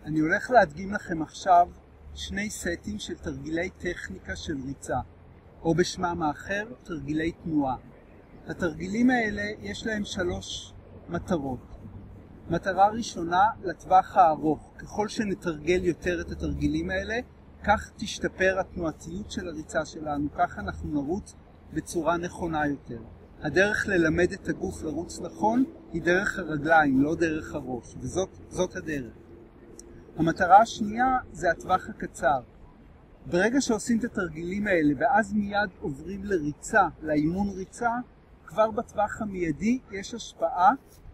אני הולך להדגים לכם עכשיו שני סטים של תרגילי טכניקה של ריצה, או בשמם האחר, תרגילי תנועה. התרגילים האלה יש להם 3 מטרות. מטרה ראשונה, לטווח הארוך. ככל שנתרגל יותר את התרגילים האלה, כך תשתפר התנועתיות של הריצה שלנו, כך אנחנו נרוץ בצורה נכונה יותר. הדרך ללמד את הגוף לרוץ נכון היא דרך הרגליים, לא דרך הראש, וזאת הדרך. המטרה השנייה זה הטווח הקצר. ברגע שעושים את התרגילים האלה ואז מיד עוברים לריצה, לאימון ריצה, כבר בטווח המיידי יש השפעה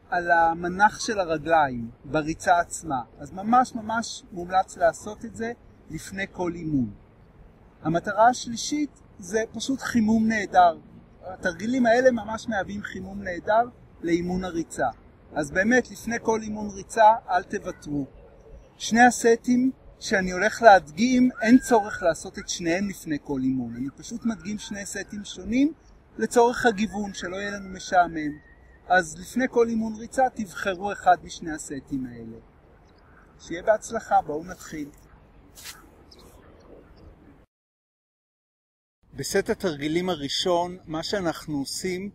על המנח של הרגליים בריצה עצמה. אז ממש מומלץ לעשות את זה לפני כל אימון. המטרה השלישית זה פשוט חימום נהדר. התרגילים האלה ממש מהווים חימום נהדר לאימון הריצה. אז באמת לפני כל אימון ריצה אל תוותרו. שני הסטים שאני הולך להדגים, אין צורך לעשות את שניהם לפני כל אימון. אני פשוט מדגים שני סטים שונים לצורך הגיוון, שלא יהיה לנו משעמם. אז לפני כל אימון ריצה תבחרו אחד משני הסטים האלה. שיהיה בהצלחה, בואו נתחיל. בסט התרגילים הראשון, מה שאנחנו עושים,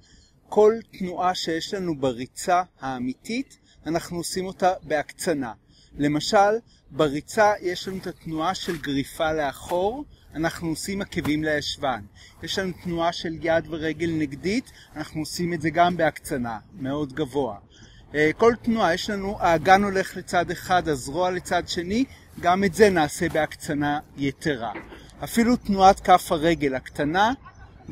כל תנועה שיש לנו בריצה האמיתית, אנחנו עושים אותה בהקצנה. למשל, בריצה יש לנו את התנועה של גריפה לאחור, אנחנו עושים עקבים לישבן. יש לנו תנועה של יד ורגל נגדית, אנחנו עושים את זה גם בהקצנה, מאוד גבוה. כל תנועה, יש לנו, האגן הולך לצד אחד, הזרוע לצד שני, גם את זה נעשה בהקצנה יתרה. אפילו תנועת כף הרגל הקטנה,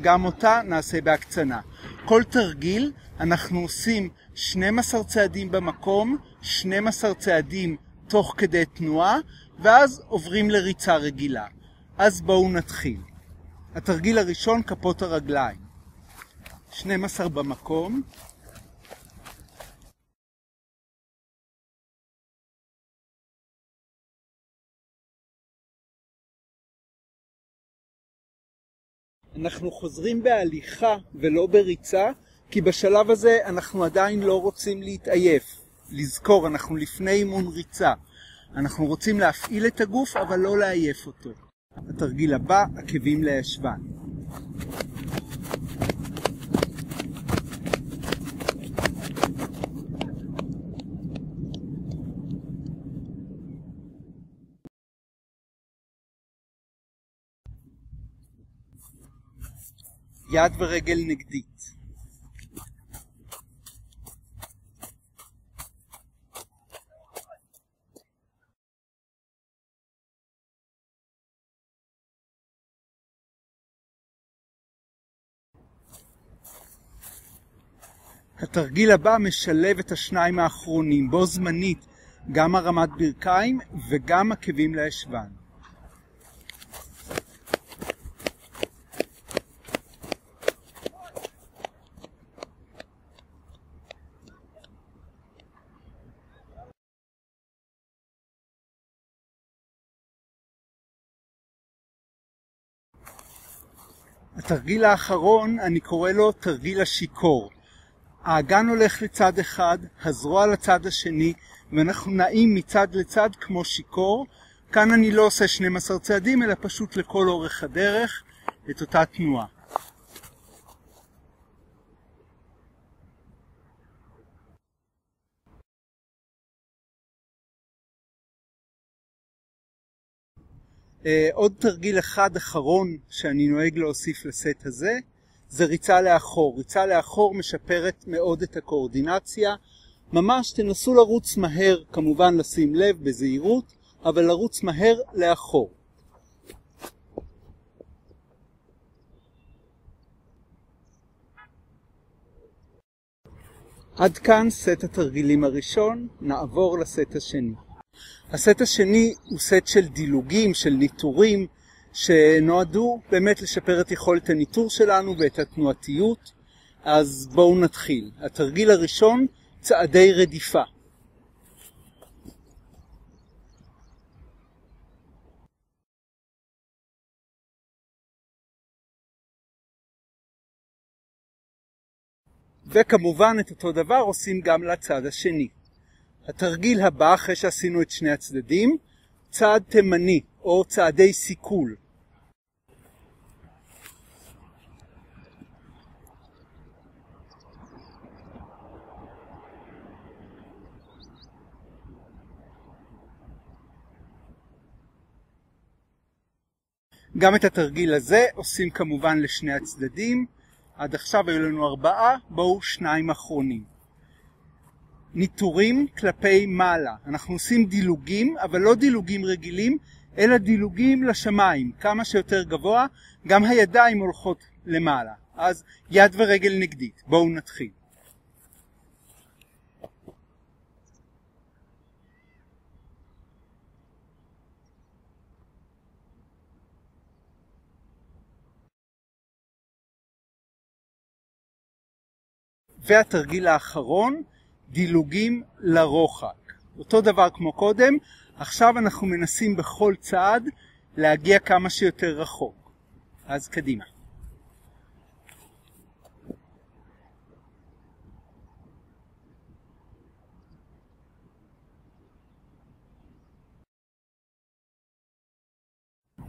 גם אותה נעשה בהקצנה. כל תרגיל אנחנו עושים 12 צעדים במקום, 12 צעדים תוך כדי תנועה, ואז עוברים לריצה רגילה. אז בואו נתחיל. התרגיל הראשון, כפות הרגליים. 12 במקום. אנחנו חוזרים בהליכה ולא בריצה, כי בשלב הזה אנחנו עדיין לא רוצים להתעייף. לזכור, אנחנו לפני אימון ריצה. אנחנו רוצים להפעיל את הגוף, אבל לא לעייף אותו. התרגיל הבא, עקבים לישבן. יד ורגל נגדית. התרגיל הבא משלב את השניים האחרונים, בו זמנית גם הרמת ברכיים וגם עקבים לישבן. התרגיל האחרון, אני קורא לו תרגיל השיכור. האגן הולך לצד אחד, הזרוע לצד השני, ואנחנו נעים מצד לצד כמו שיכור. כאן אני לא עושה 12 צעדים, אלא פשוט לכל אורך הדרך את אותה תנועה. עוד תרגיל אחד אחרון שאני נוהג להוסיף לסט הזה, זה ריצה לאחור. ריצה לאחור משפרת מאוד את הקואורדינציה. ממש תנסו לרוץ מהר, כמובן לשים לב בזהירות, אבל לרוץ מהר לאחור. עד כאן סט התרגילים הראשון, נעבור לסט השני. הסט השני הוא סט של דילוגים, של ניטורים, שנועדו באמת לשפר את יכולת הניטור שלנו ואת התנועתיות. אז בואו נתחיל. התרגיל הראשון, צעדי רדיפה. וכמובן את אותו דבר עושים גם לצד השני. התרגיל הבא, אחרי שעשינו את שני הצדדים, צעד תימני או צעדי סיכול. גם את התרגיל הזה עושים כמובן לשני הצדדים. עד עכשיו היו לנו 4, בואו 2 אחרונים. ניטורים כלפי מעלה. אנחנו עושים דילוגים, אבל לא דילוגים רגילים, אלא דילוגים לשמיים, כמה שיותר גבוה. גם הידיים הולכות למעלה. אז יד ורגל נגדית. בואו נתחיל. והתרגיל האחרון, דילוגים לרוחק. אותו דבר כמו קודם, עכשיו אנחנו מנסים בכל צעד להגיע כמה שיותר רחוק. אז קדימה.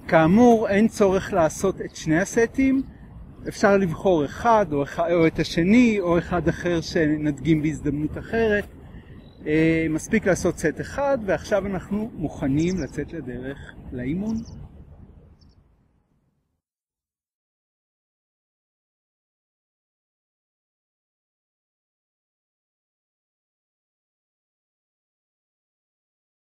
כאמור, אין צורך לעשות את שני הסטים. אפשר לבחור אחד או את השני או אחד אחר שנדגים בהזדמנות אחרת. מספיק לעשות סט אחד, ועכשיו אנחנו מוכנים לצאת לדרך לאימון.